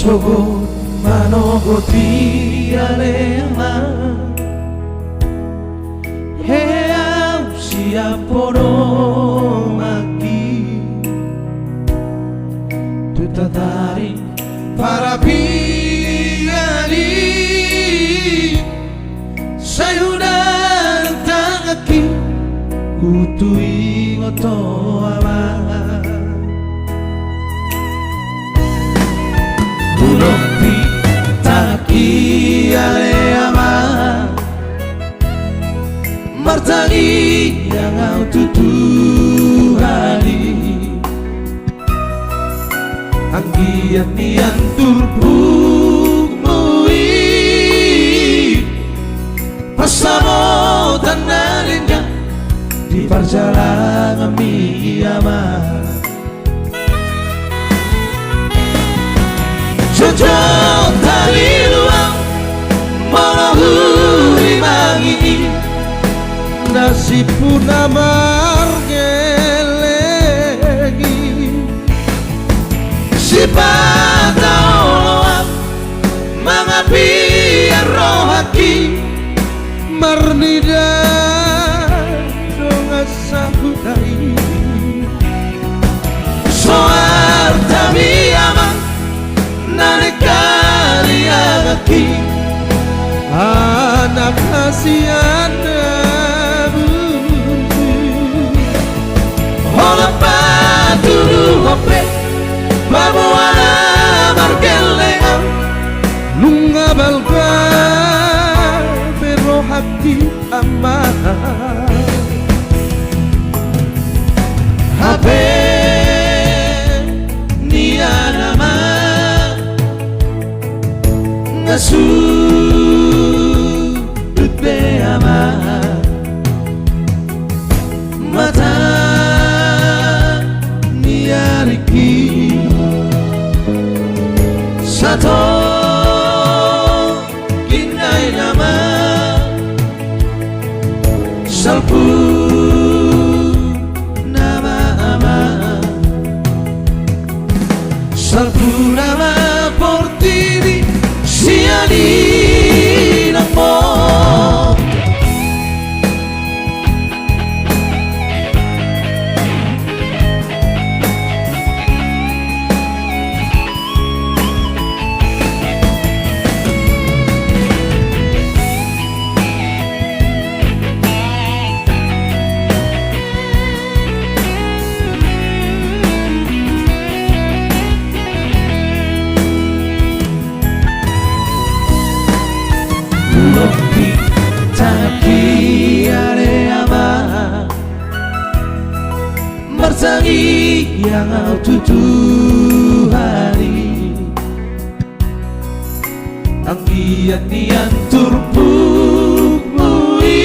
Sogo manogoti alema Heau siaporo maki Tutatari para piali Sayudan tangaki Utui ngoto ama Bulopi taki ale ama Martani yang au tutuhani Anggian nian turbuk mui Pasamo tanalinga Di perjalanan mi ama Jojo tali luang Malahuri mangi Nasib pun amar gelegi Si patauloan Mangapi rohaki Marnida Donga sahutai Soar tami amang Nanekali agaki Anak hasiana Hola paturu hope Babuana margelenga Lunga balga Pero hati amah Habe Nianama Ngasudut beama Mata niariki Sato kinai nama Salpu nama ama Salpu nama portiri siani namo Lopi taki ale ama Martangi yang au tutuhani Anggian nian turbuk mui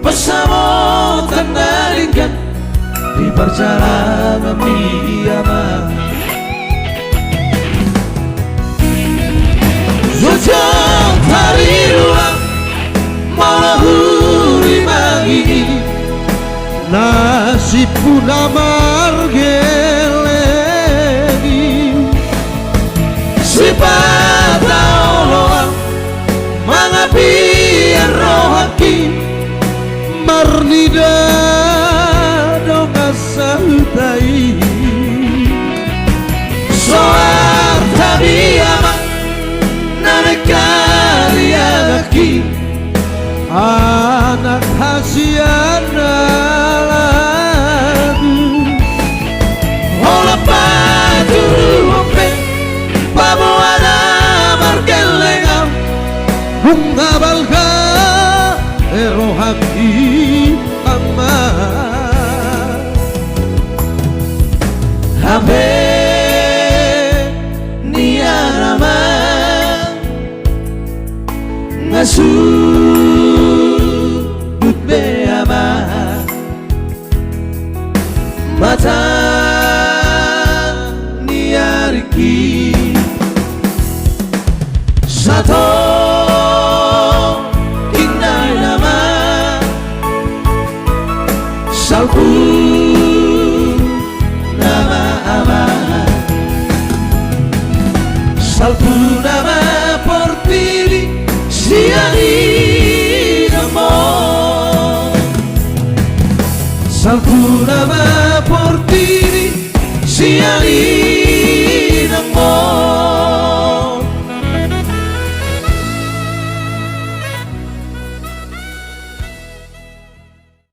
Pesamo tanaringkan Di perjalanan mi ama Jojo tali luang Malahuri mangi Nasib pun amar gelegi Si patauloang Mangapi rohaki Marnida donga sahutai Soar tabi amang Nanekali agaki Anak hasiana lagu Hola paturu hope Babuana margelenga Bunga balga Erohaki amma Habe niarama Ngasudut beama Mata niariki Sato kinai nama Salku nama ama Alcuna por ti sia di amor, alcuna